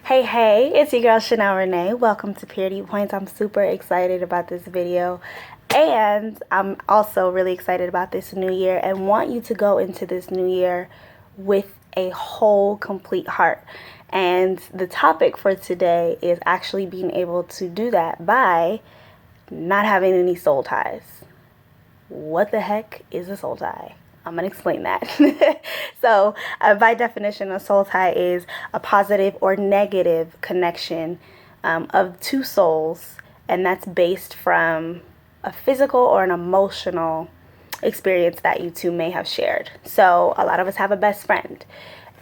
Hey, it's your girl Chanel Renee. Welcome to Purity Points. I'm super excited about this video. And I'm also really excited about this new year and want you to go into this new year with a whole, complete heart. And the topic for today is actually being able to do that by not having any soul ties. What the heck is a soul tie? I'm going to explain that. So, by definition, a soul tie is a positive or negative connection of two souls, and that's based from a physical or an emotional experience that you two may have shared. So, a lot of us have a best friend,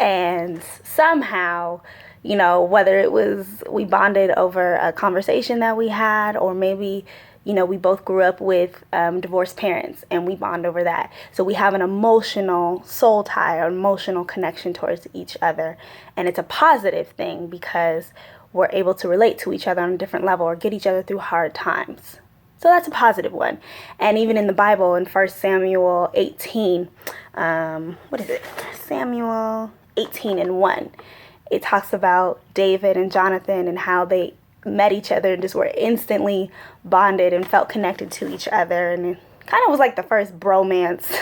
and somehow, whether it was we bonded over a conversation that we had, or maybe we both grew up with divorced parents and we bond over that. So we have an emotional soul tie or emotional connection towards each other. And it's a positive thing because we're able to relate to each other on a different level or get each other through hard times. So that's a positive one. And even in the Bible, in 1 Samuel 18, Samuel 18 and 1, it talks about David and Jonathan and how they met each other and just were instantly bonded and felt connected to each other, and it kind of was like the first bromance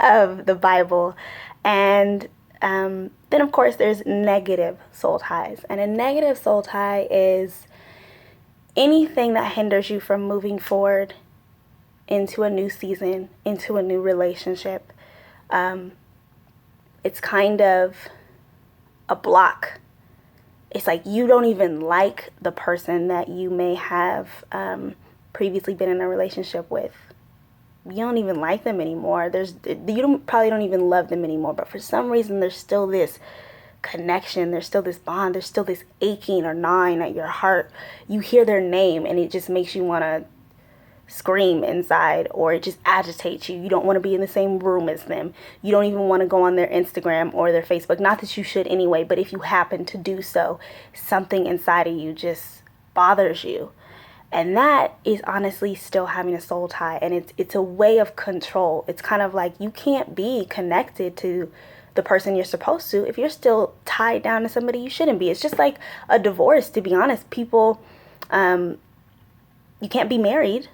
of the Bible. And then of course there's negative soul ties, and a negative soul tie is anything that hinders you from moving forward into a new season, into a new relationship. It's kind of a block. It's like you don't even like the person that you may have previously been in a relationship with. You don't even like them anymore. Probably don't even love them anymore. But for some reason, there's still this connection. There's still this bond. There's still this aching or gnawing at your heart. You hear their name, and it just makes you want to scream inside, or it just agitates you. You don't want to be in the same room as them. You don't even want to go on their Instagram or their Facebook. Not that you should anyway, but if you happen to do so, something inside of you just bothers you. And that is honestly still having a soul tie, and it's a way of control. It's kind of like you can't be connected to the person you're supposed to if you're still tied down to somebody you shouldn't be. It's just like a divorce, to be honest. People, you can't be married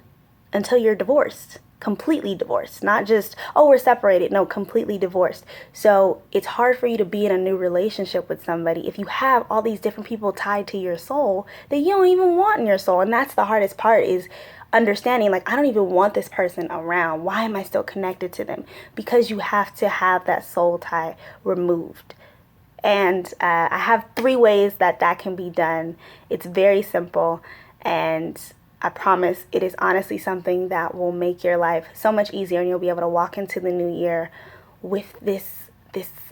until you're divorced, completely divorced, not just, oh, we're separated. No, completely divorced. So it's hard for you to be in a new relationship with somebody if you have all these different people tied to your soul that you don't even want in your soul. And that's the hardest part, is understanding, like, I don't even want this person around. Why am I still connected to them? Because you have to have that soul tie removed. And I have 3 ways that can be done. It's very simple, and I promise it is honestly something that will make your life so much easier, and you'll be able to walk into the new year with this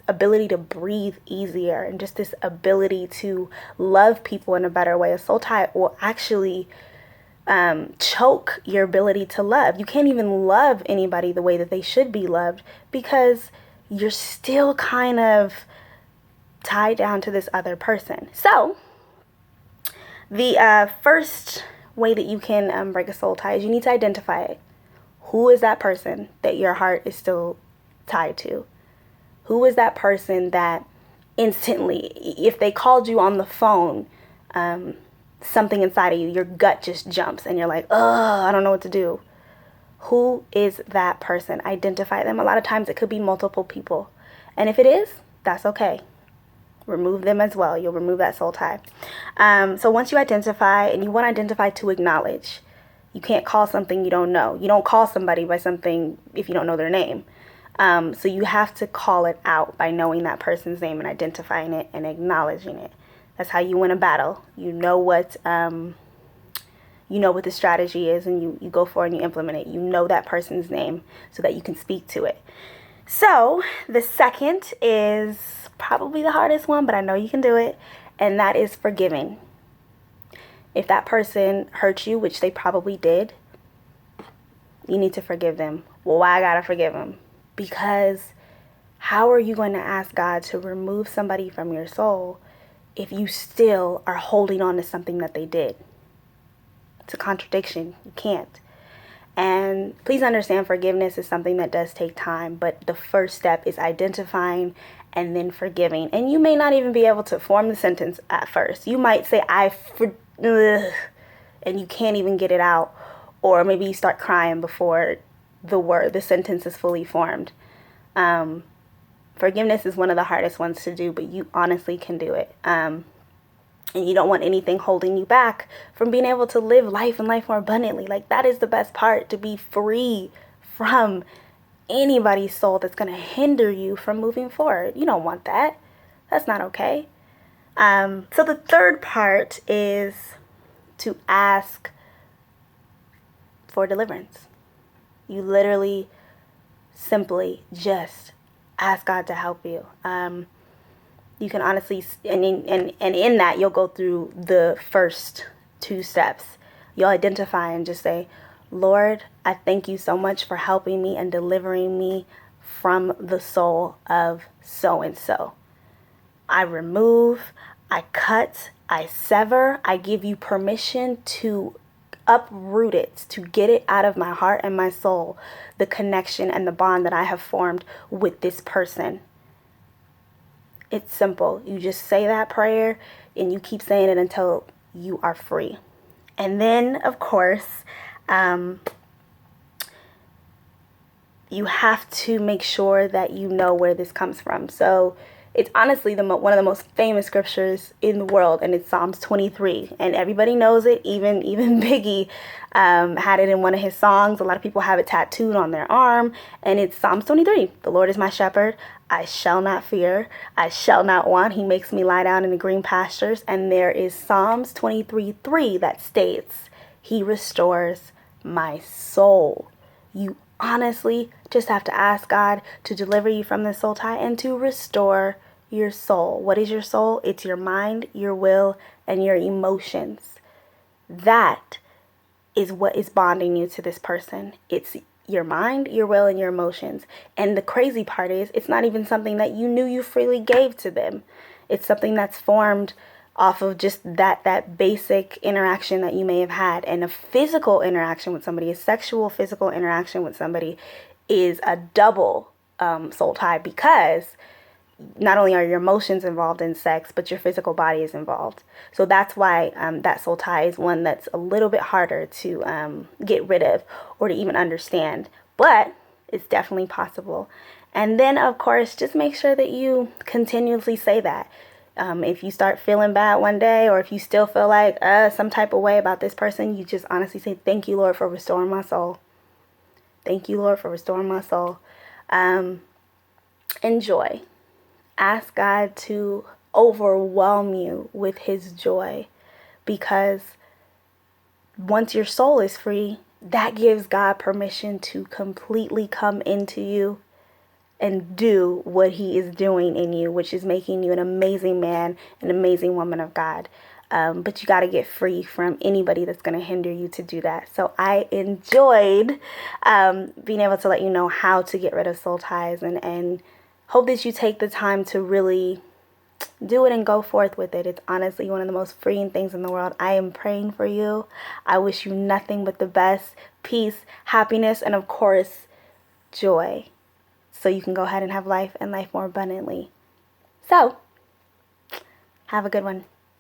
ability to breathe easier, and just this ability to love people in a better way. A soul tie will actually choke your ability to love. You can't even love anybody the way that they should be loved because you're still kind of tied down to this other person. So the first way that you can break a soul tie is you need to identify it. Who is that person that your heart is still tied to? Who is that person that instantly, if they called you on the phone, something inside of you, your gut just jumps and you're like, oh, I don't know what to do. Who is that person? Identify them. A lot of times it could be multiple people. And if it is, that's okay. Remove them as well. You'll remove that soul tie. So once you identify, and you want to identify to acknowledge, you can't call something you don't know. You don't call somebody by something if you don't know their name. So you have to call it out by knowing that person's name and identifying it and acknowledging it. That's how you win a battle. You know what the strategy is, and you go for it and you implement it. You know that person's name so that you can speak to it. So the second is probably the hardest one, but I know you can do it, and that is forgiving. If that person hurt you, which they probably did, you need to forgive them. Well, why I gotta forgive them? Because how are you going to ask God to remove somebody from your soul if you still are holding on to something that they did? It's a contradiction. You can't. And please understand, forgiveness is something that does take time, but the first step is identifying and then forgiving. And you may not even be able to form the sentence at first. You might say, and you can't even get it out. Or maybe you start crying before the sentence is fully formed. Forgiveness is one of the hardest ones to do, but you honestly can do it. And you don't want anything holding you back from being able to live life and life more abundantly. Like, that is the best part, to be free from anybody's soul that's going to hinder you from moving forward. You don't want that. That's not okay. So the third part is to ask for deliverance. You literally simply just ask God to help you. You can honestly, and in that, you'll go through the first 2 steps. You'll identify and just say, Lord, I thank you so much for helping me and delivering me from the soul of so-and-so. I remove, I cut, I sever, I give you permission to uproot it, to get it out of my heart and my soul, the connection and the bond that I have formed with this person. It's simple. You just say that prayer and you keep saying it until you are free. And then, of course, you have to make sure that you know where this comes from. So it's honestly one of the most famous scriptures in the world, and it's Psalms 23. And everybody knows it. Even Biggie had it in one of his songs. A lot of people have it tattooed on their arm, and it's Psalms 23. The Lord is my shepherd. I shall not fear. I shall not want. He makes me lie down in the green pastures. And there is Psalms 23:3 that states, He restores my soul. You honestly just have to ask God to deliver you from the soul tie and to restore your soul. What is your soul? It's your mind, your will, and your emotions. That is what is bonding you to this person. It's your mind, your will, and your emotions. And the crazy part is, it's not even something that you knew you freely gave to them. It's something that's formed off of just that basic interaction that you may have had. And a physical interaction with somebody, a sexual physical interaction with somebody, is a double soul tie, because not only are your emotions involved in sex, but your physical body is involved. So that's why that soul tie is one that's a little bit harder to get rid of or to even understand. But it's definitely possible. And then, of course, just make sure that you continuously say that. If you start feeling bad one day, or if you still feel like some type of way about this person, you just honestly say, thank you, Lord, for restoring my soul. Thank you, Lord, for restoring my soul. Enjoy. Ask God to overwhelm you with His joy, because once your soul is free, that gives God permission to completely come into you and do what He is doing in you, which is making you an amazing man, an amazing woman of God. But you got to get free from anybody that's going to hinder you to do that. So I enjoyed being able to let you know how to get rid of soul ties, and hope that you take the time to really do it and go forth with it. It's honestly one of the most freeing things in the world. I am praying for you. I wish you nothing but the best, peace, happiness, and of course, joy, so you can go ahead and have life and life more abundantly. So, have a good one.